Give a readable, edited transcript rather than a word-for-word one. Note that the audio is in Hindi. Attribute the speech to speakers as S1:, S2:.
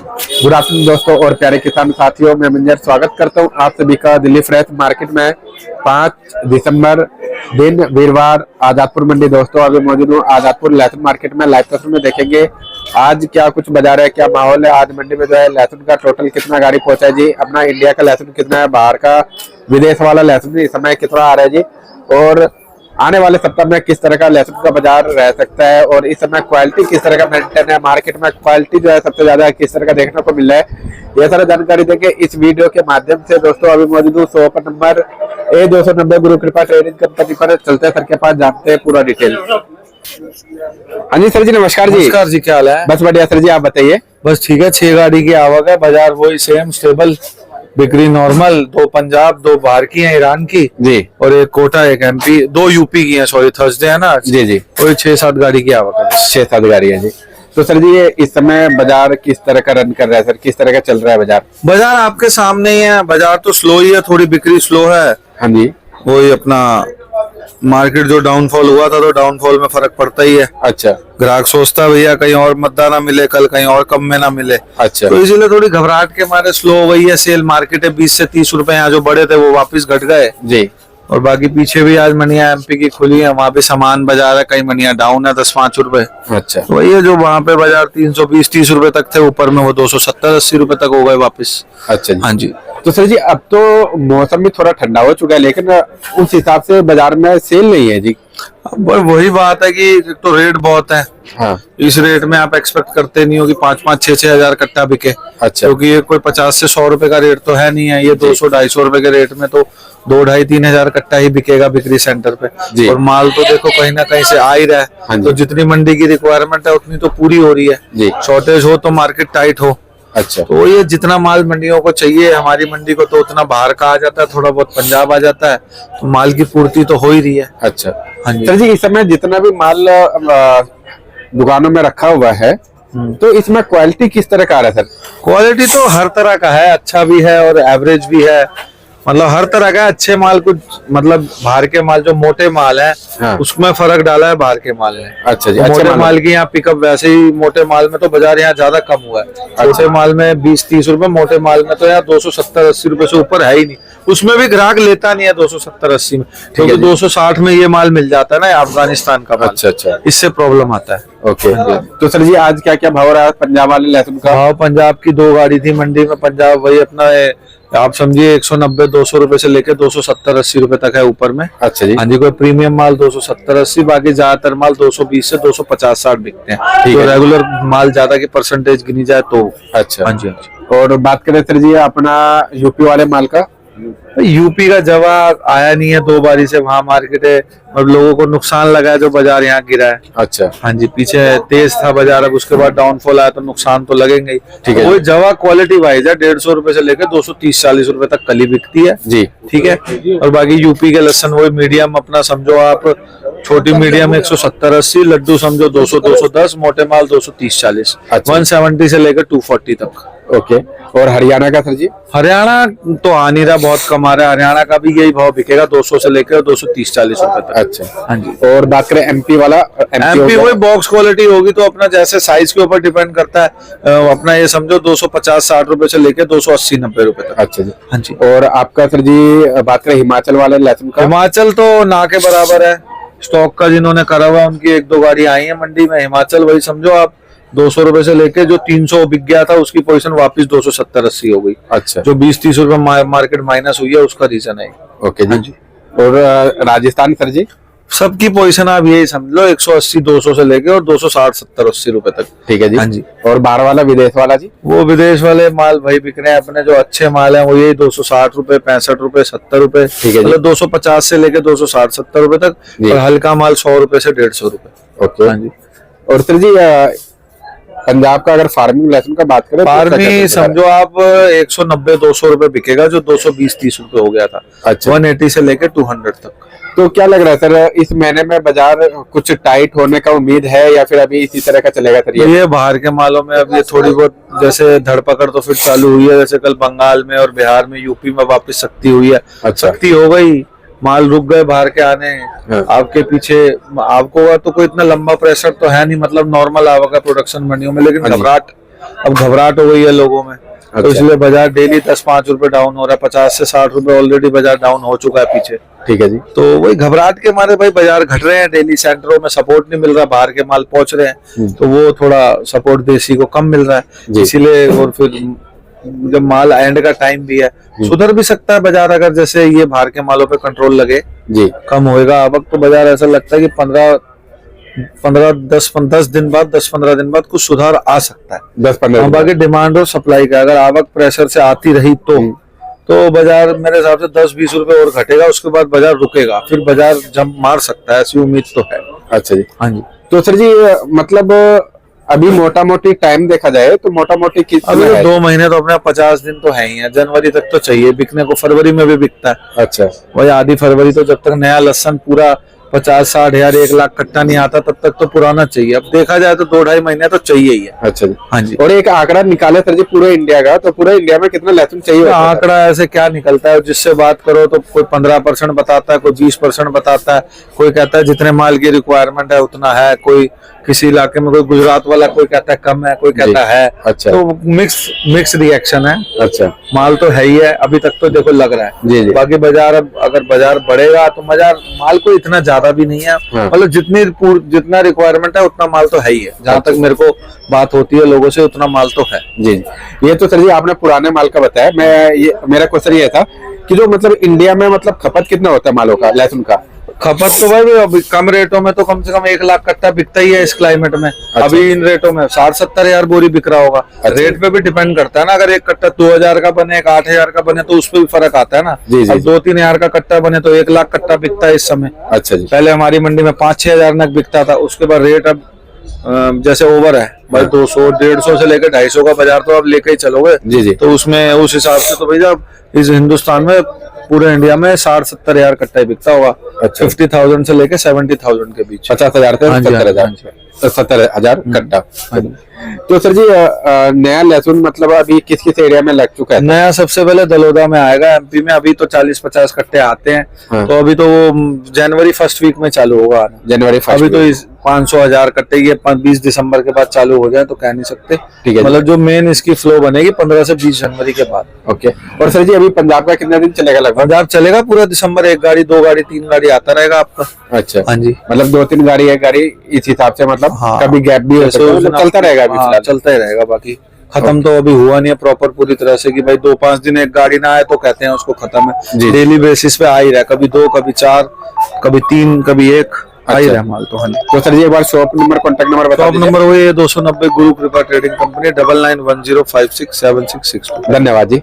S1: गुड आफ्टरनून दोस्तों और प्यारे किसान साथियों, मैं मंजर स्वागत करता हूं आप सभी का दिल्ली फ्रेश मार्केट में। 5 दिसंबर दिन वीरवार आजादपुर मंडी दोस्तों अभी मौजूद हूँ आजादपुर लहसुन मार्केट में। लाइव तस्वीर में देखेंगे आज क्या कुछ बाजार है, क्या माहौल है। आज मंडी में जो है लहसुन का टोटल कितना गाड़ी पहुंचा है जी, अपना इंडिया का लहसुन कितना है, बाहर का विदेश वाला लहसुन इस समय कितना आ रहा है जी, और आने वाले सप्ताह में किस तरह का लहसुन का बाजार रह सकता है, और इस समय क्वालिटी किस तरह का मेंटेन है मार्केट में, क्वालिटी जो है सबसे ज्यादा किस तरह का देखने को मिल रहा है, ये सारा जानकारी देंगे इस वीडियो के माध्यम से। दोस्तों अभी मौजूद हूँ शॉप नंबर A290 गुरु कृपा ट्रेडिंग कंपनी पर। चलते हैं सर के पास, जानते हैं पूरा डिटेल। हाँ जी सर जी, नमस्कार जी।
S2: नमस्कार जी, क्या हाल है?
S1: बस बढ़िया सर जी, आप बताइए।
S2: बस ठीक है, 6 गाड़ी की आवक है, बाजार वही सेम स्टेबल, बिक्री नॉर्मल। 2 पंजाब, 2 बाहर की हैं, ईरान की
S1: जी,
S2: और 1 कोटा, 1 MP, 2 यूपी की हैं। सॉरी, थर्सडे है ना
S1: जी जी,
S2: वही 6-7 गाड़ी की आवक है।
S1: 6-7 गाड़ी है जी। तो सर जी ये इस समय बाजार किस तरह का रन कर रहा है सर, किस तरह का चल रहा है बाजार?
S2: बाजार आपके सामने ही है, बाजार तो स्लो ही है, थोड़ी बिक्री स्लो है।
S1: हाँ जी,
S2: वही अपना मार्केट जो डाउनफॉल हुआ था, तो डाउनफॉल में फर्क पड़ता ही है।
S1: अच्छा,
S2: ग्राहक सोचता है भैया कहीं और मद्दा ना मिले, कल कहीं और कम में ना मिले,
S1: अच्छा,
S2: तो इसीलिए थोड़ी घबराहट के मारे स्लो हो गई है सेल। मार्केट है 20 से 30 रुपए, यहाँ जो बड़े थे वो वापस घट गए
S1: जी,
S2: और बाकी पीछे भी आज मंडियां MP की खुली है, वहाँ पे सामान बाजार है, कई मंडियां डाउन है 10-5 रुपए।
S1: अच्छा,
S2: तो वही है, जो वहाँ पे बाजार 320-30 रुपए तक थे, ऊपर में वो 270-80 रुपए तक हो गए वापस।
S1: अच्छा जी।
S2: हाँ जी।
S1: तो सर जी अब तो मौसम भी थोड़ा ठंडा हो चुका है, लेकिन उस हिसाब से बाजार में सेल नहीं है जी।
S2: अब वही बात है कि तो रेट बहुत है।
S1: हाँ,
S2: इस रेट में आप एक्सपेक्ट करते नहीं हो कि 5-5, 6-6 हजार कट्टा बिके।
S1: अच्छा,
S2: क्योंकि ये कोई 50 से 100 रुपए का रेट तो है नहीं है, ये 200-250 रुपए के रेट में तो 2-2.5-3 हजार कट्टा ही बिकेगा बिक्री सेंटर पे। और माल तो देखो कहीं ना कहीं से आ ही रहा है।
S1: हाँ जी,
S2: तो जितनी मंडी की रिक्वायरमेंट है उतनी तो पूरी हो रही है
S1: जी।
S2: शॉर्टेज हो तो मार्केट टाइट हो।
S1: अच्छा,
S2: तो ये जितना माल मंडियों को चाहिए हमारी मंडी को, तो उतना बाहर का आ जाता है, थोड़ा बहुत पंजाब आ जाता है, तो माल की पूर्ति तो हो ही रही है।
S1: अच्छा।
S2: हाँ जी।
S1: सर जी इस समय जितना भी माल दुकानों में रखा हुआ है, तो इसमें क्वालिटी किस तरह का आ रहा है सर?
S2: क्वालिटी तो हर तरह का है, अच्छा भी है और एवरेज भी है, मतलब हर तरह का। अच्छे माल कुछ, मतलब बाहर के माल जो मोटे माल है,
S1: हाँ,
S2: उसमें फर्क डाला है बाहर के माल ने।
S1: अच्छा जी,
S2: तो
S1: अच्छे
S2: मोटे माल की यहाँ पिकअप, वैसे ही मोटे माल में तो बाजार यहाँ ज्यादा कम हुआ है। अच्छे माल में 20-30 रुपए, मोटे माल में तो यहाँ 270-80 रुपए से ऊपर है ही नहीं। उसमें भी ग्राहक लेता नहीं है 270-80 में, क्योंकि 260 में ये माल मिल जाता है ना, अफगानिस्तान का माल।
S1: अच्छा अच्छा,
S2: इससे प्रॉब्लम आता है।
S1: ओके। तो सर जी आज क्या क्या भाव रहा है पंजाब वाले लहसुन का?
S2: भाव पंजाब की 2 गाड़ी थी मंडी में, पंजाब वही अपना आप समझिए 190-200 रुपए से लेके 270-80 रुपए तक है ऊपर में।
S1: अच्छा जी।
S2: हाँ जी, कोई प्रीमियम माल 270-80, बाकी ज्यादातर माल 220 से 250-60 बिकते हैं।
S1: ठीक
S2: तो
S1: है।
S2: रेगुलर माल ज्यादा की परसेंटेज गिनी जाए तो।
S1: अच्छा,
S2: हाँ जी, हाँ जी।
S1: और बात करें सर जी अपना यूपी वाले माल का?
S2: यूपी का जवाब आया नहीं है 2 बारी से, वहाँ मार्केट है और लोगों को नुकसान लगा है जो बाजार यहाँ गिरा है।
S1: अच्छा,
S2: हाँ जी, पीछे तेज था बाजार, अब उसके बाद डाउनफॉल आया तो नुकसान तो लगेंगे ही।
S1: ठीक है।
S2: वही जवा क्वालिटी वाइज है, 150 रुपए से लेकर 230-40 रुपए तक कली बिकती है
S1: जी,
S2: ठीक है। और बाकी यूपी के लहसन वही मीडियम अपना समझो आप, छोटी मीडियम 170-80, लड्डू समझो 200-210, मोटे माल 230-40,
S1: अच्छा।
S2: 170 से लेकर 240 तक।
S1: ओके। और हरियाणा का सर जी?
S2: हरियाणा तो आ नहीं रहा, बहुत कम आ रहा है। हरियाणा का भी यही भाव बिकेगा 200 से लेकर 230-40 रुपए तक।
S1: अच्छा,
S2: हाँ जी।
S1: और बात करें MP वाला?
S2: MP वही बॉक्स क्वालिटी होगी, तो अपना जैसे साइज के ऊपर डिपेंड करता है। अपना ये समझो 250-60 रुपए से लेकर 280-90 रुपए तक।
S1: अच्छा जी।
S2: हाँ जी।
S1: और आपका सर जी बात करें हिमाचल वाले लहसुन का?
S2: हिमाचल तो ना के बराबर है, स्टॉक का जिन्होंने करा हुआ उनकी 1-2 गाड़ी आई है मंडी में। हिमाचल वही समझो आप 200 रुपए से लेके जो 300 बिक गया था, उसकी पोजीशन वापस 270-80 हो गई।
S1: अच्छा,
S2: जो 20-30 रुपए मार्केट माइनस हुई है, उसका रीजन है।
S1: ओके जी। और राजस्थान सर जी?
S2: सबकी पोजीशन आप यही समझ लो, 180-200 से लेके और 260-70-80 रुपए तक।
S1: ठीक है जी।
S2: हाँ जी।
S1: और बाहर वाला विदेश वाला जी?
S2: वो विदेश वाले माल वही बिक रहे हैं, अपने जो अच्छे माल हैं वो यही 260 रुपए, 65 रुपए, 70 रुपए,
S1: ठीक है जी।
S2: मतलब 250 से लेके 260-70 रुपए तक।
S1: जी।
S2: और हल्का माल 100 रुपए से 150 रुपए।
S1: ओके।
S2: हाँ जी।
S1: और सर जी पंजाब का अगर फार्मिंग लहसुन का बात करें,
S2: फार्मी समझो आप 190-200 रुपए बिकेगा, जो 220-30 रुपए हो गया था।
S1: अच्छा,
S2: 180 से लेके 200 तक।
S1: तो क्या लग रहा है सर इस महीने में बाजार कुछ टाइट होने का उम्मीद है, या फिर अभी इसी तरह का चलेगा सर?
S2: ये बाहर के मालों में अब ये थोड़ी बहुत जैसे धरपकड़ तो फिर चालू हुई है, जैसे कल बंगाल में और बिहार में, यूपी में वापस सख्ती हुई है।
S1: अच्छा,
S2: सख्ती हो गई, माल रुक गए बाहर के आने।
S1: हाँ।
S2: आपके पीछे आपको तो कोई इतना लंबा प्रेशर तो है नहीं, मतलब नॉर्मल आवक है प्रोडक्शन मंडियों में, लेकिन
S1: हाँ जी।
S2: घबराहट अब घबराहट हो गई है लोगों में,
S1: अच्छा।
S2: तो इसलिए बाजार डेली 10-5 रुपए डाउन हो रहा है, 50 से 60 रुपए ऑलरेडी बाजार डाउन हो चुका है पीछे।
S1: ठीक है जी।
S2: तो वही घबराहट के मारे भाई बाजार घट रहे हैं, डेली सेंटरों में सपोर्ट नहीं मिल रहा, बाहर के माल पहुंच रहे हैं, तो वो थोड़ा सपोर्ट देसी को कम मिल रहा
S1: जी।
S2: है, इसीलिए। और फिर जब माल एंड का टाइम भी है, सुधर भी सकता है बाजार अगर जैसे ये बाहर के मालों पे कंट्रोल लगे,
S1: जी
S2: कम होएगा। अब तो बाजार ऐसा लगता है कि 10 दिन बाद 10-15 दिन बाद कुछ सुधार आ सकता है।
S1: 10-15
S2: बाकी डिमांड और सप्लाई का अगर आवक प्रेशर से आती रही तो बाजार मेरे हिसाब से 10-20 रुपए और घटेगा, उसके बाद बाजार रुकेगा, फिर बाजार जंप मार सकता है, ऐसी उम्मीद तो है।
S1: अच्छा जी।
S2: हाँ जी।
S1: तो सर जी मतलब अभी मोटा मोटी टाइम देखा जाए तो मोटा मोटी किस
S2: अभी तो 2 महीने तो अपने 50 दिन तो है ही है, जनवरी तक तो चाहिए बिकने को, फरवरी में भी बिकता है।
S1: अच्छा।
S2: वही आधी फरवरी तो जब तक नया लहसन पूरा 50-60 हजार 1 लाख कट्टा नहीं आता तब तक तो पुराना चाहिए। अब देखा जाए तो 2-2.5 महीने तो चाहिए ही है।
S1: अच्छा जी।
S2: हाँ जी।
S1: और एक आंकड़ा निकाले सर जी पूरे इंडिया का, तो पूरे इंडिया में कितना लहसुन चाहिए होता है?
S2: आंकड़ा ऐसे क्या निकलता है, जिससे बात करो तो कोई 15% बताता है, कोई 20% बताता है, कोई कहता है जितने माल की रिक्वायरमेंट है उतना है, कोई किसी इलाके में कोई गुजरात वाला कोई कहता है कम है, कोई कहता है।
S1: अच्छा।
S2: तो मिक्स रिएक्शन है।
S1: अच्छा।
S2: माल तो है ही है अभी तक तो देखो लग रहा है।
S1: जी जी।
S2: बाकी बाजार अब अगर बाजार बढ़ेगा तो बाजार माल को इतना ज्यादा भी नहीं है,
S1: हाँ।
S2: मतलब जितना रिक्वायरमेंट है उतना माल तो है ही है। जहां तक मेरे को बात होती है लोगों से उतना माल तो है।
S1: जी। ये तो सर जी आपने पुराने माल का बताया। मेरा क्वेश्चन ये था कि जो मतलब इंडिया में मतलब खपत कितना होता है मालों का, लहसुन का?
S2: खपत तो भाई अभी कम रेटों में तो कम से कम 1 लाख कट्टा बिकता ही है इस क्लाइमेट में।
S1: अच्छा।
S2: अभी इन रेटों में 60-70 हजार बोरी बिक रहा होगा।
S1: अच्छा।
S2: रेट पे भी डिपेंड करता है ना, अगर एक कट्टा 2000 का बने, एक 8000 का बने तो उस पर भी फर्क आता है ना।
S1: जी जी।
S2: अब 2-3 हजार का कट्टा बने तो 1 लाख कट्टा बिकता है इस समय।
S1: अच्छा जी।
S2: पहले हमारी मंडी में 5-6 हजार नग बिकता था, उसके बाद रेट अब जैसे ओवर है भाई, 200-150 से लेकर 250 का बाजार तो अब लेके ही चलोगे।
S1: जी जी।
S2: तो उसमें उस हिसाब से तो भैया इस हिंदुस्तान में पूरे इंडिया में 60-70 हजार कट्टा ही बिकता होगा।
S1: अच्छा।
S2: 50,000 से लेके 70,000 के बीच।
S1: 50,000 से
S2: हाँ जी,
S1: 70,000।
S2: हाँ जी।
S1: 70,000 कट्टा।
S2: हाँ जी।
S1: तो सर जी नया लहसुन मतलब अभी किस किस एरिया में लग चुका है?
S2: नया सबसे पहले दलोदा में आएगा एमपी में, अभी तो 40-50 कट्टे आते हैं।
S1: हाँ।
S2: तो अभी तो वो जनवरी फर्स्ट वीक में चालू होगा आना।
S1: जनवरी
S2: अभी तो
S1: फर्स्ट।
S2: इस 500,000 कट्टे ये 20 दिसंबर के बाद चालू हो जाए तो कह नहीं सकते।
S1: ठीक है।
S2: मतलब जो मेन इसकी फ्लो बनेगी 15 से 20 जनवरी के बाद।
S1: ओके। और सर जी अभी पंजाब का कितना दिन चलेगा लगभग?
S2: बाजार चलेगा पूरा दिसंबर, 1 गाड़ी 2 गाड़ी 3 गाड़ी आता रहेगा आपका।
S1: अच्छा।
S2: हाँ जी।
S1: मतलब 2-3 गाड़ी 1 गाड़ी इस हिसाब से मतलब
S2: हाँ।
S1: कभी गैप भी हो सकता है, मतलब चलता रहेगा अभी
S2: हाँ,
S1: फिलहाल।
S2: चलता ही रहेगा। बाकी खत्म तो अभी हुआ नहीं है प्रॉपर पूरी तरह से कि भाई 2-5 दिन एक गाड़ी ना आए तो कहते हैं उसको खत्म
S1: जी।
S2: है। डेली बेसिस पे आ ही रहा है, कभी 2 कभी 4 कभी 3 कभी 1 आ ही
S1: अच्छा।
S2: रहा है माल तो। हाँ जी।
S1: तो सर जी एक बार शॉप नंबर कॉन्टैक्ट नंबर बता
S2: टॉप
S1: दीजिए।
S2: नंबर वही है 290 गुरु कृपा ट्रेडिंग कंपनी 9910567662।
S1: धन्यवाद जी।